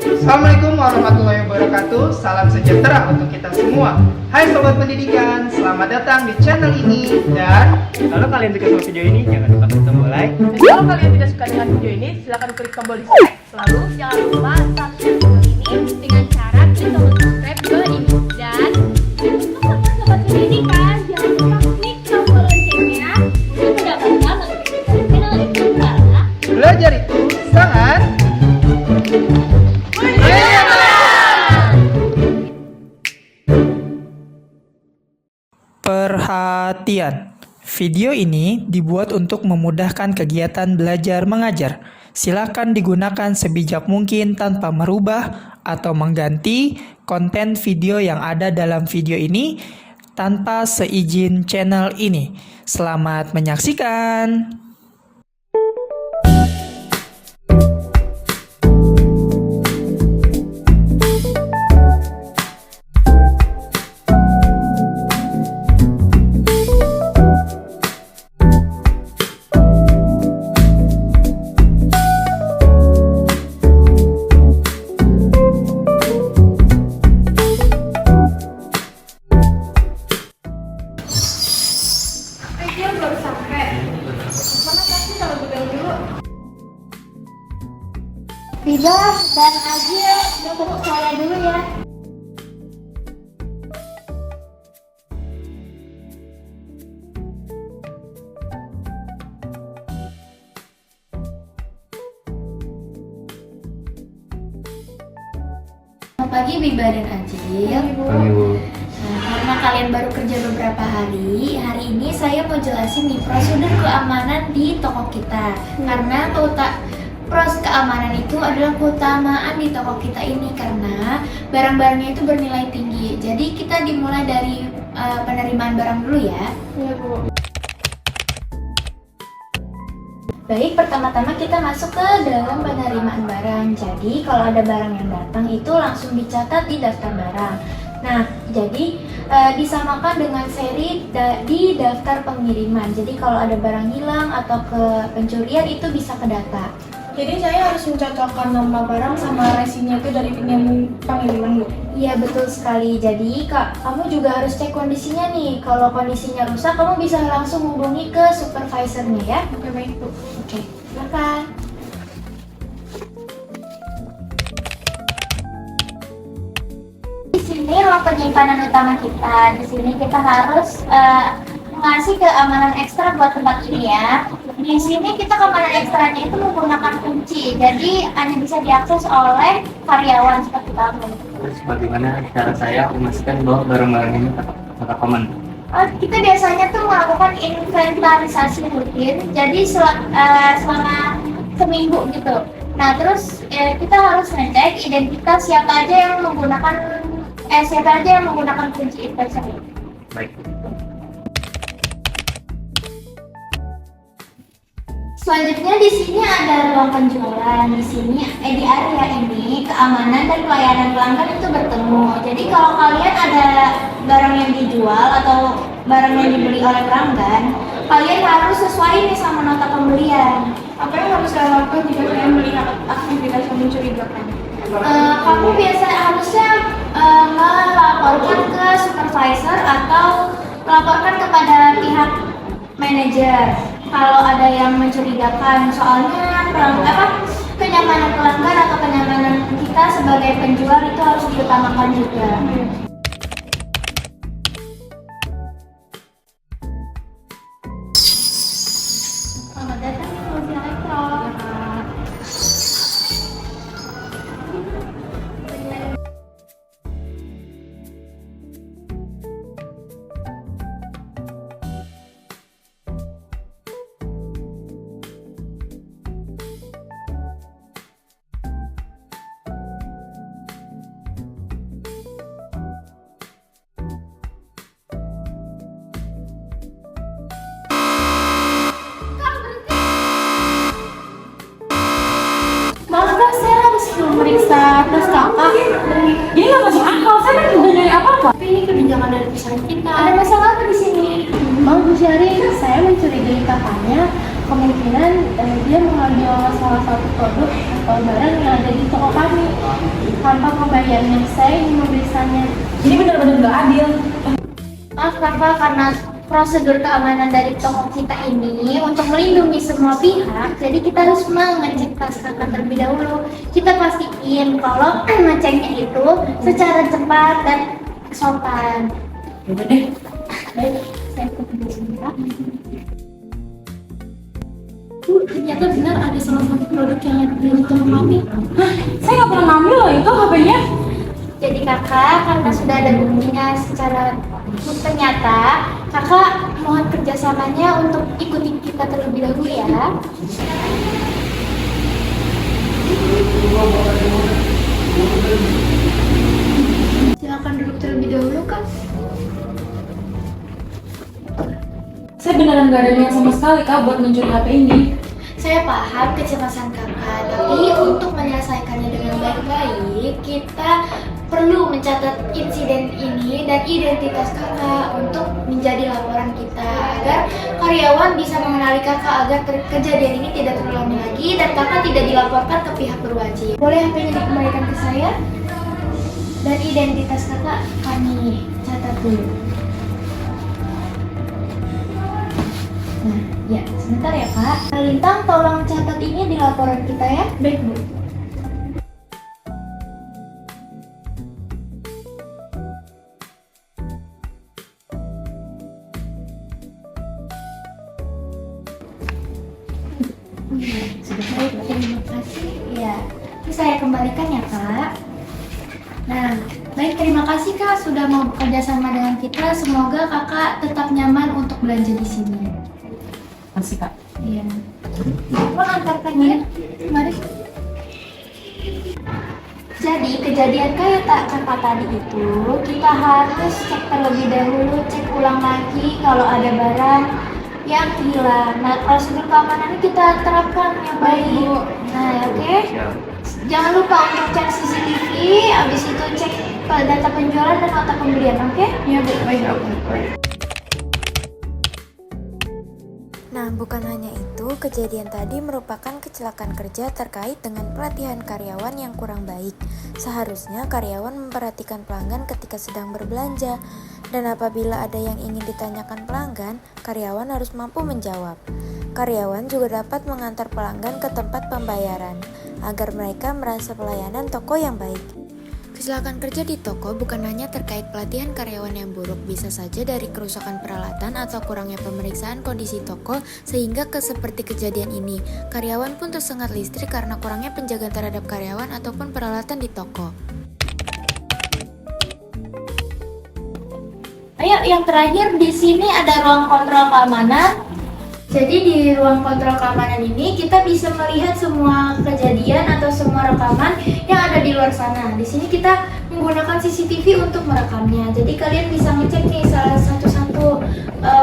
Assalamualaikum warahmatullahi wabarakatuh. Salam sejahtera untuk kita semua. Hai sobat pendidikan, selamat datang di channel ini. Dan kalau kalian suka sama video ini, jangan lupa klik tombol like. Dan kalau kalian tidak suka dengan video ini, silahkan klik tombol dislike. Lalu jangan lupa subscribe channel ini dengan cara klik tombol subscribe ke ini. Dan untuk sobat pendidikan, jangan lupa klik tombol loncengnya untuk mendapatkan notifikasi channel ini terbaru. belajar itu sangat perhatian. Video ini dibuat untuk memudahkan kegiatan belajar mengajar. Silakan digunakan sebijak mungkin tanpa merubah atau mengganti konten video yang ada dalam video ini tanpa seizin channel ini. Selamat menyaksikan. Dia baru sampai. Mana pasti kalau gue bilang dulu. Rida dan Agil jemput saya dulu ya. Selamat pagi Biba dan Agil. Nah, karena kalian baru kerja beberapa hari ini saya mau jelasin nih prosedur keamanan di toko kita. Karena keamanan itu adalah keutamaan di toko kita ini karena barang-barangnya itu bernilai tinggi. Jadi kita dimulai dari penerimaan barang dulu ya. Iya, Bu. Baik, pertama-tama kita masuk ke dalam penerimaan barang. Jadi kalau ada barang yang datang itu langsung dicatat di daftar barang. Nah, jadi disamakan dengan seri di daftar pengiriman. Jadi kalau ada barang hilang atau ke pencurian itu bisa ke data. Jadi saya harus mencocokkan nama barang sama resinya itu dari pengiriman, Bu. Iya, betul sekali. Jadi kamu juga harus cek kondisinya nih. Kalau kondisinya rusak, kamu bisa langsung hubungi ke supervisornya ya. Oke, baik, Bu. Oke, silakan. Di sini ruang penyimpanan utama kita. Di sini kita harus ngasih keamanan ekstra buat tempat ini ya. Di sini kita keamanan ekstranya itu menggunakan kunci, jadi hanya bisa diakses oleh karyawan seperti kamu. Terus bagaimana cara saya memastikan bahwa barang-barang ini tetap aman? Kita biasanya tuh melakukan inventarisasi rutin, jadi selama seminggu gitu. Nah terus kita harus ngecek identitas siapa aja yang menggunakan kunci itu. Baik. Selanjutnya di sini ada ruang penjualan. Di sini di area ini keamanan dan pelayanan pelanggan itu bertemu. Jadi kalau kalian ada barang yang dijual atau barang yang dibeli oleh pelanggan, kalian harus sesuai nih sama nota pembelian. Apa yang harus saya lakukan jika saya melihat aktivitas yang mencurigakan? Kamu harusnya melaporkan ke supervisor atau melaporkan kepada pihak manajer kalau ada yang mencurigakan. Soalnya kenyamanan pelanggan atau kenyamanan kita sebagai penjual itu harus diutamakan juga. Selamat datang di Kursi Elektro. Memeriksa tes kakak. Ini nggak masuk akal, saya kan juga nyari apa-apa. Tapi ini kebijakan dari perusahaan kita. Ada masalah apa di sini? Bang Bu Syari, saya mencurigai kakaknya kemungkinan dia mengambil salah satu produk atau barang yang ada di toko kami. bagiannya, saya ingin memeriksanya. Ini benar-benar nggak adil. Maaf kakak, karena prosedur keamanan dari toko kita ini untuk melindungi semua pihak, jadi kita harus mengecek tas kakak terlebih dahulu. Kita pastiin kalau ngeceknya itu secara cepat dan sopan. Udah deh. Baik, saya tunggu sebentar. Ternyata benar ada salah satu produk yang ada di toko kami. Saya nggak pernah ngambil loh itu HP-nya. Jadi kakak, karena sudah ada buktinya secara nyata, kakak mohon kerjasamanya untuk ikuti kita terlebih dahulu ya. Silakan duduk terlebih dahulu kak. Saya beneran nggak ada niat sama sekali kak buat mencuri HP ini. Saya paham kecemasan kakak, tapi untuk menyelesaikannya dengan baik-baik, kita perlu mencatat insiden ini dan identitas kakak untuk menjadi laporan kita agar karyawan bisa mengenali kakak agar kejadian ini tidak terulang lagi dan kakak tidak dilaporkan ke pihak berwajib. Boleh HP-nya dikembalikan ke saya? Dan identitas kakak kami catat dulu. Nah, ya, sebentar ya Kak. Lintang, tolong catat ini di laporan kita ya. Baik, Bu. Sudah baik, terima kasih. Ya, ini saya kembalikan ya Kak. Nah, baik, terima kasih Kak sudah mau bekerja sama dengan kita. Semoga Kakak tetap nyaman untuk belanja di sini. Masih kak. Iya. Tolong antarkan ya. Mari. Jadi kejadian kayak kakak tadi itu kita harus cek terlebih dahulu, cek ulang lagi kalau ada barang yang hilang. Nah, prosedur keamanan ini kita terapkan yang baik. Nah, oke. Jangan lupa untuk cek CCTV, habis itu cek data penjualan dan nota pembelian, oke? Iya, Bu. Baik, Bu. Nah, bukan hanya itu, kejadian tadi merupakan kecelakaan kerja terkait dengan pelatihan karyawan yang kurang baik. Seharusnya karyawan memperhatikan pelanggan ketika sedang berbelanja, dan apabila ada yang ingin ditanyakan pelanggan, karyawan harus mampu menjawab. Karyawan juga dapat mengantar pelanggan ke tempat pembayaran, agar mereka merasa pelayanan toko yang baik. Kecelakaan kerja di toko bukan hanya terkait pelatihan karyawan yang buruk, bisa saja dari kerusakan peralatan atau kurangnya pemeriksaan kondisi toko sehingga seperti kejadian ini. Karyawan pun tersengat listrik karena kurangnya penjagaan terhadap karyawan ataupun peralatan di toko. Ayo, yang terakhir di sini ada ruang kontrol keamanan. Jadi di ruang kontrol keamanan ini kita bisa melihat semua kejadian atau semua rekaman yang ada di luar sana. Di sini kita menggunakan CCTV untuk merekamnya. Jadi kalian bisa ngecek nih salah satu-satu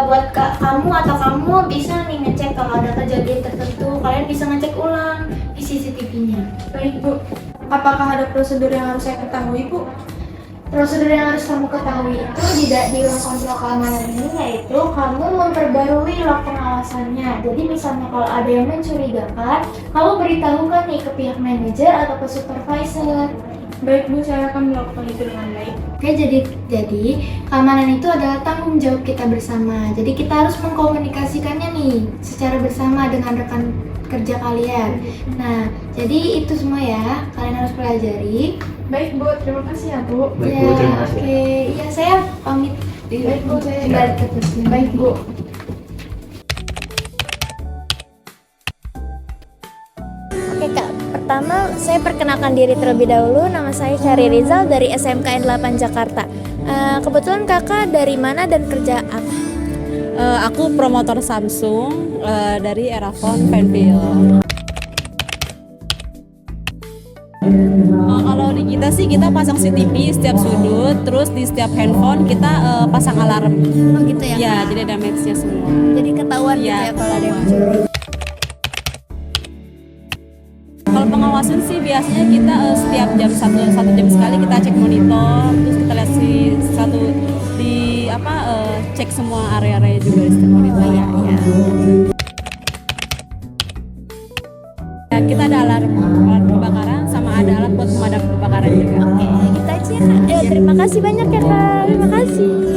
buat kamu atau kamu bisa nih ngecek kalau ada kejadian tertentu. Kalian bisa ngecek ulang di CCTV-nya. Baik, Bu. Apakah ada prosedur yang harus saya ketahui, Bu? Prosedur yang harus kamu ketahui itu di ruang kontrol keamanan ini yaitu kamu memperbarui log pengawasannya. Jadi misalnya kalau ada yang mencurigakan, kamu beritahukan nih ke pihak manajer atau ke supervisor. Baik, Bu. Saya akan melakukan itu dengan baik. Oke, jadi keamanan itu adalah tanggung jawab kita bersama. Jadi kita harus mengkomunikasikannya nih secara bersama dengan rekan kerja kalian. Nah, jadi itu semua ya, kalian harus pelajari. Baik, Bu. Terima kasih ya, Bu. Baik, Bu, terima kasih. Oke, ya saya pamit. Baik, Bu. Saya Balik ke kursi. Baik, Bu. Oke Kak, pertama saya perkenalkan diri terlebih dahulu. Nama saya Syari Rizal dari SMKN 8 Jakarta. Kebetulan Kakak dari mana dan kerja apa? Aku promotor Samsung dari Erafon Penfield. Kalau di kita sih kita pasang CCTV setiap sudut, terus di setiap handphone kita pasang alarm. Oh gitu ya? Ya, jadi ada match-nya semua. Jadi ketahuan gitu Iya. ya kalau ada yang mencuri. Kalau pengawasan sih biasanya kita setiap jam satu jam sekali kita cek monitor, terus kita lihat cek semua area-area juga di setiap monitor. Ya. Kita ada alarm kebakaran sama ada alat buat pemadam kebakaran juga. Oke, Terima kasih banyak ya Kak. Terima kasih.